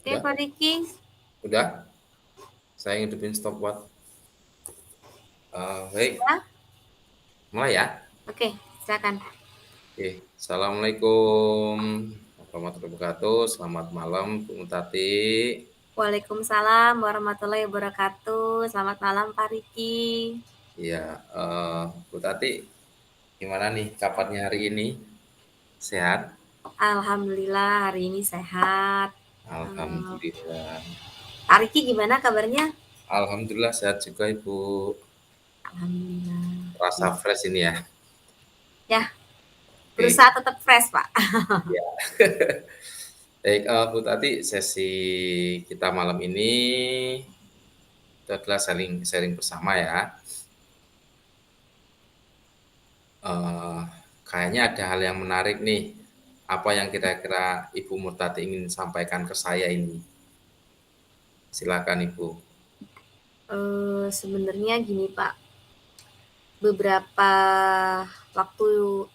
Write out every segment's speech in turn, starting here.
Oke, Udah? Pak Riki. Udah? Saya ngidupin stopwatch. Baik, Ya, mulai ya. oke, silakan. Oke, Assalamualaikum warahmatullahi wabarakatuh. Selamat malam, Bu Tati. Waalaikumsalam warahmatullahi wabarakatuh. Selamat malam, Pak Riki. Iya, Bu Tati, gimana nih kabarnya hari ini? Sehat? Alhamdulillah hari ini sehat. Eh, Alhamdulillah. Pak Riki gimana kabarnya? Alhamdulillah sehat juga, Ibu. Alhamdulillah. Rasa fresh ini ya. Ya, Oke, berusaha tetap fresh, Pak. ya. Baik, Bu Tati, sesi kita malam ini itu adalah sharing bersama ya. Eee, Kayaknya ada hal yang menarik nih. Apa yang kira-kira Ibu Murtati ingin sampaikan ke saya ini? Silakan Ibu. Sebenarnya gini, Pak. Beberapa waktu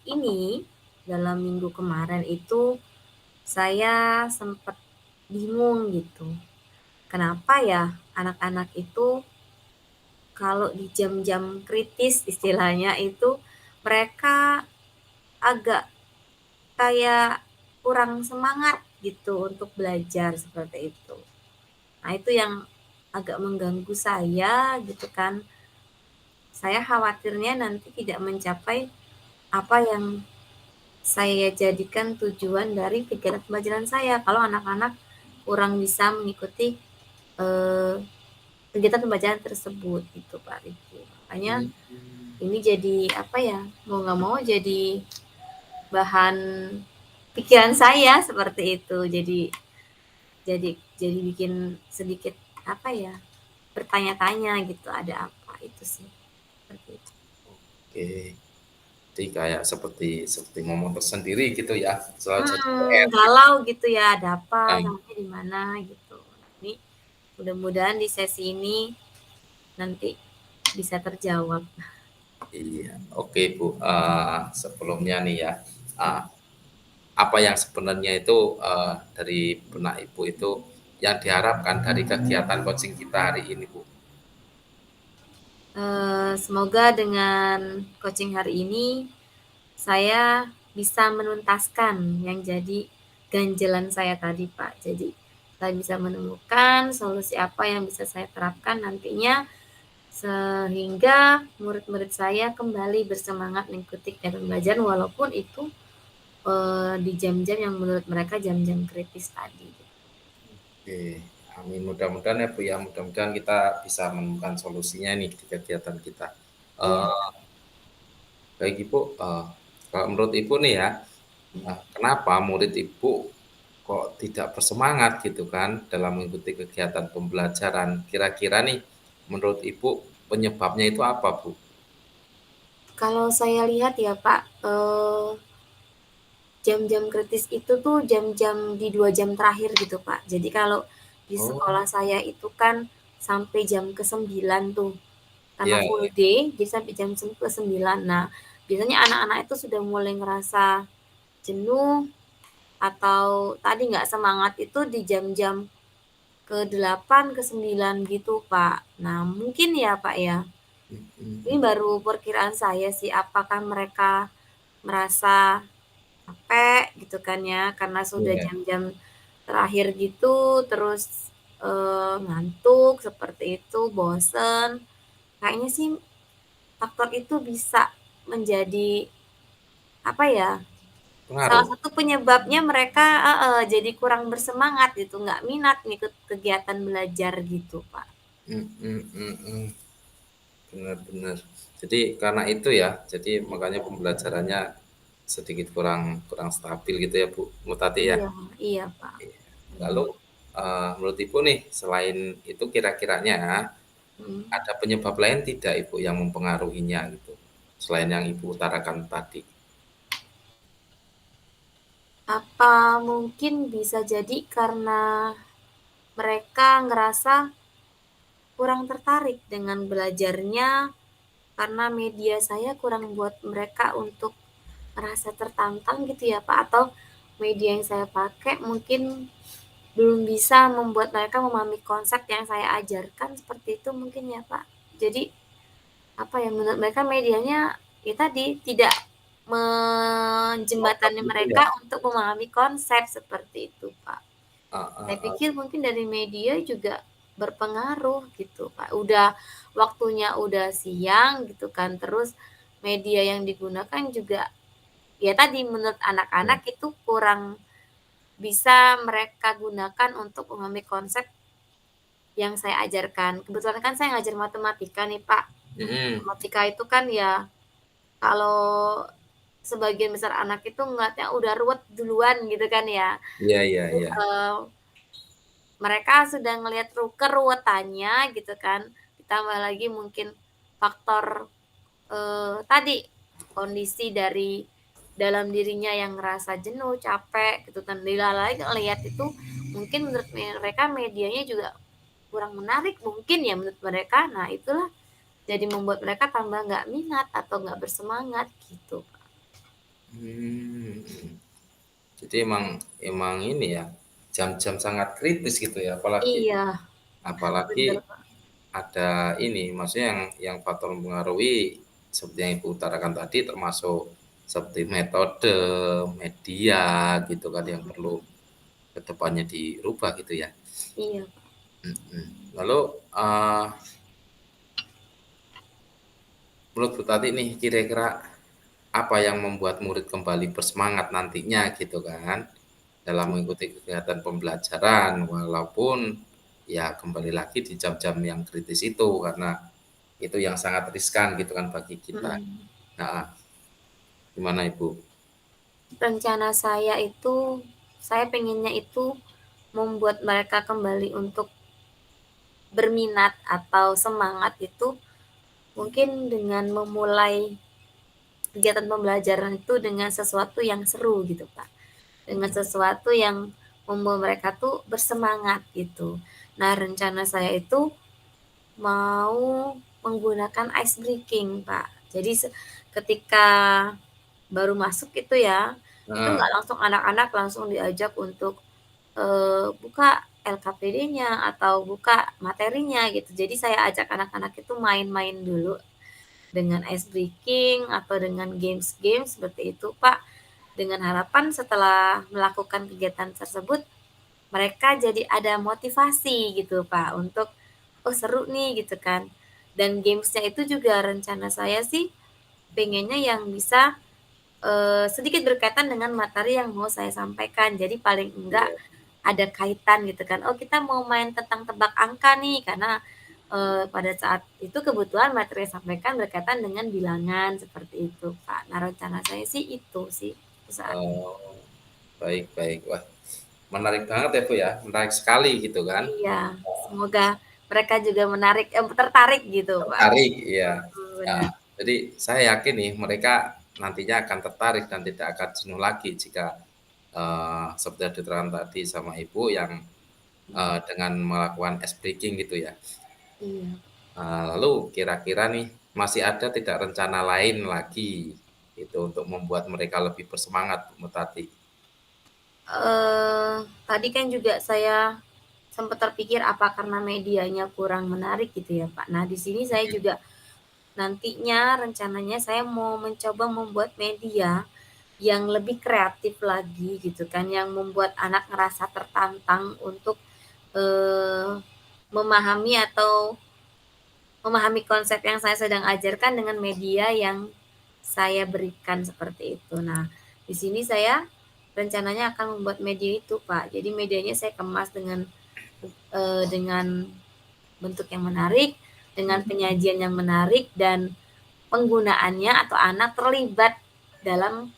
ini dalam minggu kemarin itu saya sempat bingung gitu. Kenapa ya anak-anak itu kalau di jam-jam kritis istilahnya itu mereka agak kayak kurang semangat gitu untuk belajar seperti itu. Nah, itu yang agak mengganggu saya gitu kan. Saya khawatirnya nanti tidak mencapai apa yang saya jadikan tujuan dari kegiatan pembelajaran saya kalau anak-anak kurang bisa mengikuti eh, kegiatan pembelajaran tersebut gitu Pak Riki. Makanya Mmm, ini jadi apa ya, mau nggak mau jadi bahan pikiran saya seperti itu. Jadi bikin sedikit apa ya, bertanya-tanya gitu ada apa itu sih. Seperti itu. oke. Jadi kayak seperti seperti momen tersendiri gitu ya, selalu jadi PR gitu. Galau gitu ya, ada apa, Nah, salahnya di mana gitu. Ini mudah-mudahan di sesi ini nanti bisa terjawab. iya. Oke Bu, sebelumnya nih ya, eee, apa yang sebenarnya itu, dari benak Ibu itu yang diharapkan dari kegiatan coaching kita hari ini Bu? Semoga dengan coaching hari ini saya bisa menuntaskan yang jadi ganjelan saya tadi, Pak. Jadi, saya bisa menemukan solusi apa yang bisa saya terapkan nantinya sehingga murid-murid saya kembali bersemangat mengikuti kegiatan pembelajaran walaupun itu di jam-jam yang menurut mereka jam-jam kritis tadi. Oke, amin. Mudah-mudahan ya Bu ya, mudah-mudahan kita bisa menemukan solusinya nih di kegiatan kita. Iya. Eee, Baik Ibu, kalau menurut Ibu nih ya, kenapa murid Ibu kok tidak bersemangat gitu kan dalam mengikuti kegiatan pembelajaran? Kira-kira nih menurut Ibu penyebabnya itu apa Bu? Kalau saya lihat ya Pak, jam-jam kritis itu tuh jam-jam di 2 jam terakhir gitu, Pak. Jadi kalau di Oh, sekolah saya itu kan sampai jam ke-9 tuh, karena iya, full day, jadi sampai jam ke-9. Nah, biasanya anak-anak itu sudah mulai ngerasa jenuh atau tadi nggak semangat itu di jam-jam ke-8, ke-9 gitu, Pak. Nah, mungkin ya, Pak, ya. Ini mhm, baru perkiraan saya sih, apakah mereka merasa capek gitu kan ya, karena sudah iya, jam-jam terakhir gitu, terus ngantuk seperti itu, bosen. Kayaknya sih faktor itu bisa menjadi apa ya, salah pengaruh. satu penyebabnya mereka jadi kurang bersemangat gitu, nggak minat ngikut kegiatan belajar gitu, Pak. Mhm mhm. Benar benar. Jadi karena itu ya, jadi makanya pembelajarannya sedikit kurang kurang stabil gitu ya Bu Mutati ya? Iya, iya, Pak. Lalu, menurut Ibu nih, selain itu kira-kiranya Mhm. ada penyebab lain tidak Ibu yang mempengaruhinya gitu, selain yang Ibu utarakan tadi? Apa mungkin bisa jadi karena mereka ngerasa kurang tertarik dengan belajarnya karena media saya kurang buat mereka untuk merasa tertantang gitu ya Pak, atau media yang saya pakai mungkin belum bisa membuat mereka memahami konsep yang saya ajarkan, seperti itu mungkin ya, Pak. Jadi, apa ya, menurut mereka medianya ya tadi, tidak Ngotot menjembatani gitu ya? mereka untuk memahami konsep, seperti itu, Pak. Saya Heeh. pikir mungkin dari media juga berpengaruh gitu, Pak. Udah waktunya udah siang gitu kan, terus media yang digunakan juga ya tadi menurut Iya. anak-anak itu kurang bisa mereka gunakan untuk memahami konsep yang saya ajarkan. Kebetulan kan saya ngajar matematika nih, Pak. Mhm. Matematika itu kan ya kalau sebagian besar anak itu ngeliatnya udah ruwet duluan gitu kan ya. Iya iya Jadi, iya. mereka sudah ngelihat keruwetannya gitu kan, ditambah lagi mungkin faktor, tadi, kondisi dari dalam dirinya yang ngerasa jenuh, capek gitu kan, lagi ngelihat itu mungkin menurut mereka medianya juga kurang menarik mungkin ya menurut mereka. Nah itulah jadi membuat mereka tambah nggak minat atau nggak bersemangat gitu, Pak. Mmm. Jadi emang emang ini ya, jam-jam sangat kritis gitu ya, apalagi Iya, apalagi bener, Pak. ada ini, maksudnya yang faktor mempengaruhi seperti yang Ibu utarakan tadi termasuk seperti metode, media gitu kan yang perlu ke depannya dirubah gitu ya. Iya. Mhm. Lalu, menurut Bu Tati nih kira-kira apa yang membuat murid kembali bersemangat nantinya gitu kan, dalam mengikuti kegiatan pembelajaran walaupun ya kembali lagi di jam-jam yang kritis itu karena itu yang sangat riskan gitu kan bagi kita. Mhm. Nah, gimana Ibu? Rencana saya itu, saya pengennya itu membuat mereka kembali untuk berminat atau semangat itu mungkin dengan memulai kegiatan pembelajaran itu dengan sesuatu yang seru gitu, Pak. Dengan sesuatu yang membuat mereka tuh bersemangat gitu. Nah, rencana saya itu mau menggunakan ice breaking, Pak. Jadi ketika baru masuk itu ya, itu Heeh, nggak langsung anak-anak langsung diajak untuk, buka LKPD-nya atau buka materinya gitu. Jadi saya ajak anak-anak itu main-main dulu dengan ice breaking atau dengan games-games seperti itu, Pak. Dengan harapan setelah melakukan kegiatan tersebut, mereka jadi ada motivasi gitu, Pak, untuk, "Oh seru nih," gitu kan. Dan games-nya itu juga rencana saya sih pengennya yang bisa sedikit berkaitan dengan materi yang mau saya sampaikan. Jadi paling enggak iya. ada kaitan gitu kan, "Oh kita mau main tentang tebak angka nih," karena, pada saat itu kebetulan materi yang sampaikan berkaitan dengan bilangan, seperti itu, Pak. Nah rencana saya sih itu sih, untuk saat ini. Oh, baik baik. Wah, menarik banget ya Bu ya, menarik sekali gitu kan. Iya, semoga mereka juga tertarik gitu, Pak. Tertarik, iya. Bener. Heeh. Jadi saya yakin nih mereka nantinya akan tertarik dan tidak akan jenuh lagi jika, seperti yang diterangkan tadi sama Ibu yang, dengan melakukan ice breaking gitu ya. Iya. Lalu kira-kira nih masih ada tidak rencana lain lagi itu untuk membuat mereka lebih bersemangat Bu Tati? Tadi kan juga saya sempat terpikir apa karena medianya kurang menarik gitu ya, Pak. Nah, di sini saya Mhm. juga nantinya rencananya saya mau mencoba membuat media yang lebih kreatif lagi gitu kan, yang membuat anak ngerasa tertantang untuk, eee, memahami atau memahami konsep yang saya sedang ajarkan dengan media yang saya berikan seperti itu. Nah, di sini saya rencananya akan membuat media itu, Pak. Jadi medianya saya kemas dengan bentuk yang menarik, dengan penyajian yang menarik dan penggunaannya atau anak terlibat dalam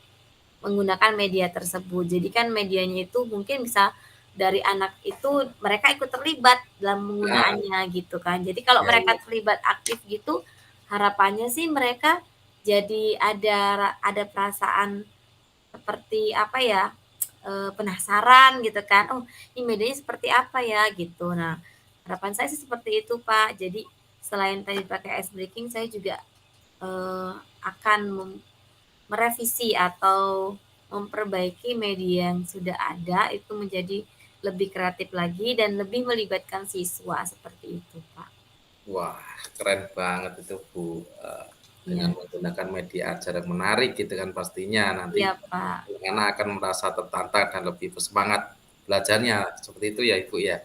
menggunakan media tersebut. Jadi kan medianya itu mungkin bisa dari anak itu mereka ikut terlibat dalam Nah, penggunaannya gitu kan. Jadi kalau iya iya. mereka terlibat aktif gitu, harapannya sih mereka jadi ada perasaan seperti apa ya, penasaran gitu kan, "Oh ini medianya seperti apa ya?" Gitu. Nah, harapan saya sih seperti itu, Pak. Jadi selain tadi pakai ice breaking, saya juga, akan merevisi atau memperbaiki media yang sudah ada itu menjadi lebih kreatif lagi dan lebih melibatkan siswa, seperti itu, Pak. Wah, keren banget itu, Bu, dengan Iya. menggunakan media ajar yang menarik gitu kan pastinya nanti Iya, Pak. anak akan merasa tertantang dan lebih bersemangat belajarnya, seperti itu ya, Ibu, ya?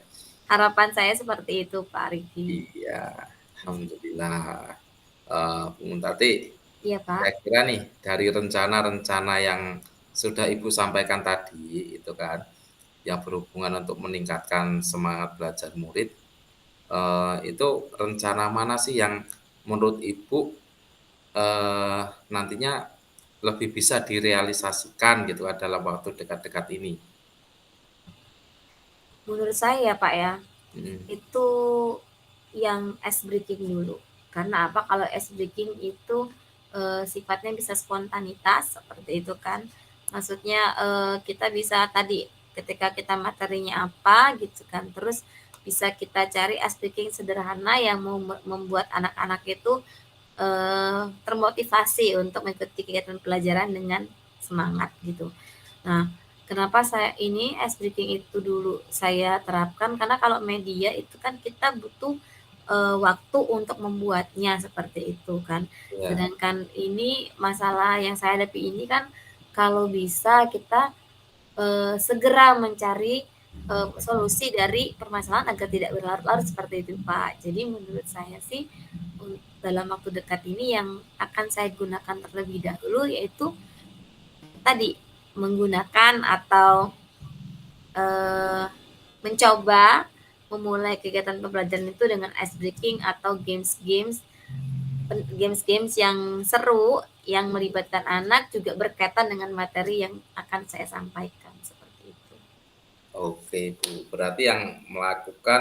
Harapan saya seperti itu, Pak Riki. Iya, alhamdulillah. Bu Muntati, Iya, Pak. kira-kira nih dari rencana-rencana yang sudah Ibu sampaikan tadi itu kan, yang berhubungan untuk meningkatkan semangat belajar murid, itu rencana mana sih yang menurut Ibu, eee, nantinya lebih bisa direalisasikan gitu kan dalam waktu dekat-dekat ini? Menurut saya, Pak ya, Mhm, itu yang ice breaking dulu. Karena apa? Kalau ice breaking itu sifatnya bisa spontanitas seperti itu kan. Maksudnya kita bisa tadi ketika kita materinya apa gitu kan, terus bisa kita cari ice breaking sederhana yang membuat anak-anak itu termotivasi untuk mengikuti kegiatan pelajaran dengan semangat gitu. Nah, kenapa saya ini ice breaking itu dulu saya terapkan, karena kalau media itu kan kita butuh waktu untuk membuatnya seperti itu kan. iya, Sedangkan ini masalah yang saya hadapi ini kan kalau bisa kita segera mencari solusi dari permasalahan agar tidak berlarut-larut seperti itu, Pak. Jadi menurut saya sih dalam waktu dekat ini yang akan saya gunakan terlebih dahulu yaitu tadi menggunakan atau eh, mencoba memulai kegiatan pembelajaran itu dengan ice breaking atau games-games yang seru yang melibatkan anak juga berkaitan dengan materi yang akan saya sampaikan seperti itu. oke, Bu. Berarti yang melakukan,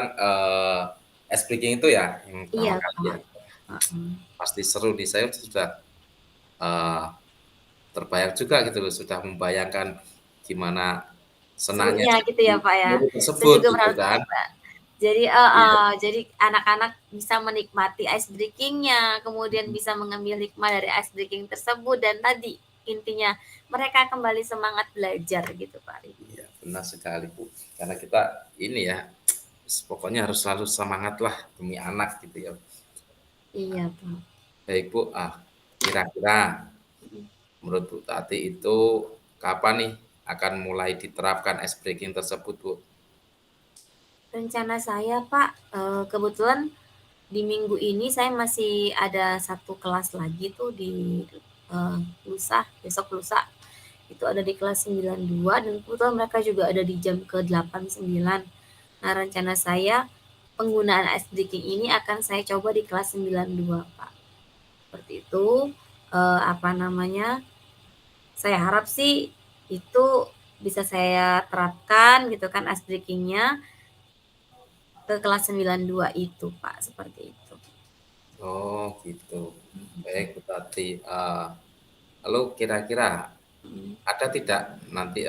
ice breaking itu ya, yang pertama Iya, kali ya? Pak. Heeh. Pasti seru nih, saya sudah, eee, terbayang juga gitu loh, sudah membayangkan gimana senangnya Serunya gitu jadi ya, Pak, ya. murid Saya tersebut juga gitu merasa kan. jadi Iya, jadi anak-anak bisa menikmati ice breaking-nya, kemudian bisa mengambil hikmah dari ice breaking tersebut dan tadi intinya mereka kembali semangat belajar gitu, Pak Riki. iya, benar sekali, Bu. Karena kita ini ya, pokoknya harus selalu semangatlah demi anak gitu ya. Iya, Pak. Baik, Bu, kira-kira Mhm. menurut Bu Tati itu kapan nih akan mulai diterapkan ice breaking tersebut, Bu? Rencana saya, Pak, kebetulan di minggu ini saya masih ada satu kelas lagi tuh di lusa, besok lusa. Itu ada di kelas 92 dan kebetulan mereka juga ada di jam ke-8, 9. Nah, rencana saya penggunaan ice breaking ini akan saya coba di kelas 92, Pak. Seperti itu, apa namanya, saya harap sih itu bisa saya terapkan gitu kan ice breaking-nya ke kelas 92 itu, Pak, seperti itu. Oh, gitu. Baik, Bu Tati. Lalu kira-kira Mhm. ada tidak nanti,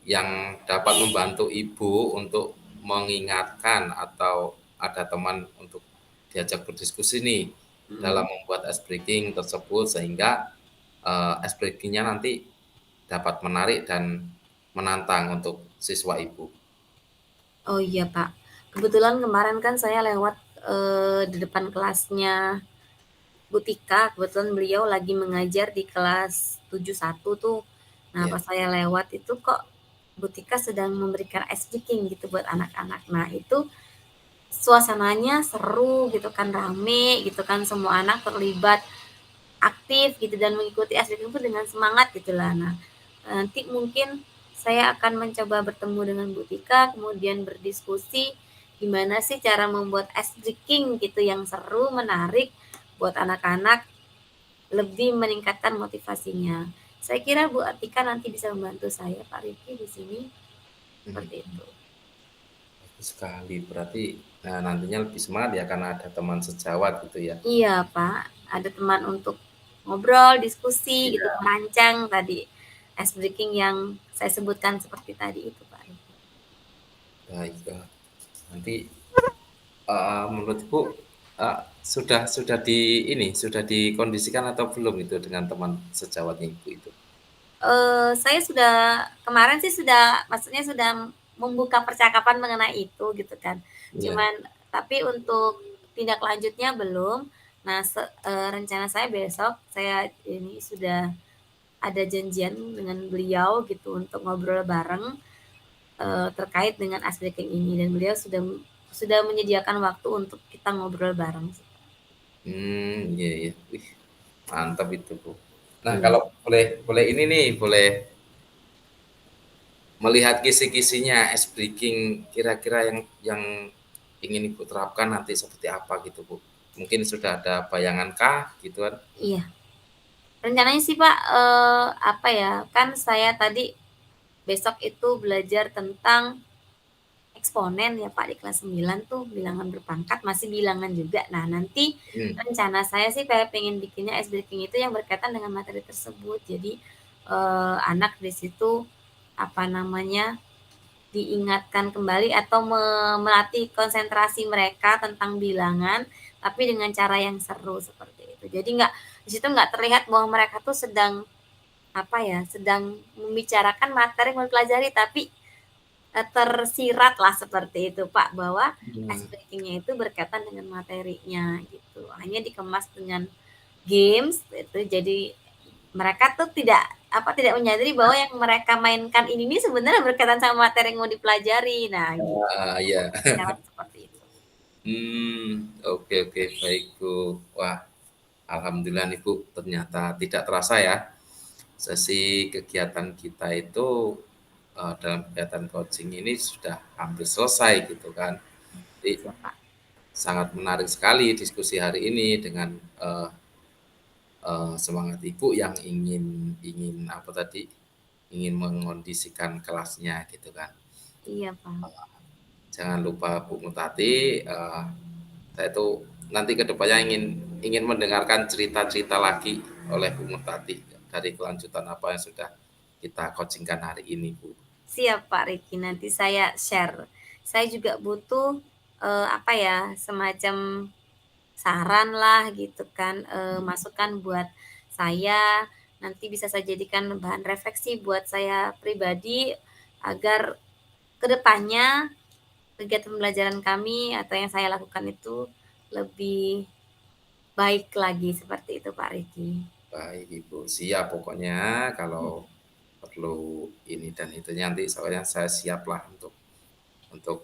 yang dapat membantu Ibu untuk mengingatkan atau ada teman untuk diajak berdiskusi nih dalam Mhm. membuat ice breaking tersebut sehingga, ice breaking-nya nanti dapat menarik dan menantang untuk siswa Ibu? Oh iya, Pak. Kebetulan kemarin kan saya lewat di depan kelasnya Bu Tika, kebetulan beliau lagi mengajar di kelas 71 tuh. Nah, Ya, pas saya lewat itu kok Bu Tika sedang memberikan ice breaking gitu buat anak-anak. Nah, itu suasananya seru gitu kan, rame gitu kan, semua anak terlibat aktif gitu dan mengikuti ice breaking itu dengan semangat gitu lah. Nah, nanti mungkin saya akan mencoba bertemu dengan Bu Tika, kemudian berdiskusi gimana sih cara membuat ice breaking gitu yang seru, menarik buat anak-anak lebih meningkatkan motivasinya. Saya kira Bu Atika nanti bisa membantu saya, Pak Rifki di sini, seperti mhm, itu. bagus sekali. Berarti, nantinya lebih semangat ya karena ada teman sejawat gitu ya? Iya, Pak, ada teman untuk ngobrol, diskusi gitu, Iya, merancang tadi ice breaking yang saya sebutkan seperti tadi itu, Pak Rifki. baik, nanti menurut Ibu, sudah sudah dikondisikan atau belum itu dengan teman sejawatnya Ibu itu? Saya sudah kemarin sih sudah maksudnya sudah membuka percakapan mengenai itu gitu kan. Iya. Cuman tapi untuk tindak lanjutnya belum. Nah, rencana saya besok saya ini sudah ada janjian dengan beliau gitu untuk ngobrol bareng terkait dengan ice breaking ini dan beliau sudah menyediakan waktu untuk kita ngobrol bareng. Iya iya. Wih, mantap itu, Bu. Nah, Iya. kalau boleh boleh ini nih, boleh melihat kisi-kisinya ice breaking kira-kira yang ingin Ibu terapkan nanti seperti apa gitu, Bu? Mungkin sudah ada bayangankah gitu kan? Iya. Rencananya sih Pak, apa ya, kan saya tadi besok itu belajar tentang eksponen ya Pak di kelas 9 tuh bilangan berpangkat, masih bilangan juga. Nah, nanti Hmm. rencana saya sih kayak pengen bikinnya ice breaking itu yang berkaitan dengan materi tersebut. Jadi anak di situ apa namanya diingatkan kembali atau melatih konsentrasi mereka tentang bilangan, tapi dengan cara yang seru seperti itu. Jadi nggak di situ nggak terlihat bahwa mereka tuh sedang apa ya, sedang membicarakan materi yang mempelajari, tapi tersirat lah seperti itu Pak, bahwa ice Hmm. breaking-nya itu berkaitan dengan materinya gitu. Hanya dikemas dengan games itu jadi mereka tuh tidak menyadari bahwa yang mereka mainkan ini nih sebenarnya berkaitan sama materi yang mau dipelajari. Nah, gitu. Ah, iya. Lewat seperti itu. Oke oke, baik, Bu. Wah, alhamdulillah nih, Bu, ternyata tidak terasa ya, sesi kegiatan kita itu, dalam kegiatan coaching ini sudah hampir selesai gitu kan. Jadi Siapa? sangat menarik sekali diskusi hari ini dengan, eee semangat Ibu yang ingin ingin apa tadi, ingin mengondisikan kelasnya gitu kan. Iya, Pak. Jangan lupa Bu Mutati, saya tuh nanti ke depannya ingin ingin mendengarkan cerita-cerita lagi oleh Bu Murtati dari kelanjutan apa yang sudah kita coaching-kan hari ini, Bu. Siap, Pak Riki. Nanti saya share. Saya juga butuh apa ya, semacam saran lah gitu kan, masukan buat saya. Nanti bisa saya jadikan bahan refleksi buat saya pribadi agar kedepannya kegiatan pembelajaran kami atau yang saya lakukan itu lebih baik lagi seperti itu Pak Riki. Baik, Ibu, siap pokoknya kalau perlu ini dan itu nanti soalnya saya siaplah untuk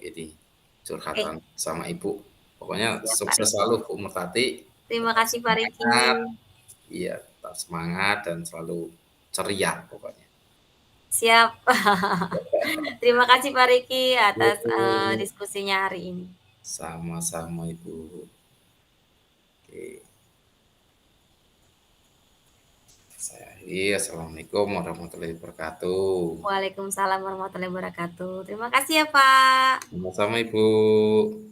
ini Oke, curhatan sama Ibu. Pokoknya siap Pak sukses Riki. selalu Bu Murtati, Terima tetap kasih Pak Riki. semangat, iya, tetap semangat dan selalu ceria pokoknya. Siap. Terima kasih Pak Riki atas Ibu. diskusinya hari ini. Sama-sama Ibu. Oke, saya akhiri. Assalamualaikum warahmatullahi wabarakatuh. Waalaikumsalam warahmatullahi wabarakatuh. Terima kasih ya Pak. Sama-sama Ibu.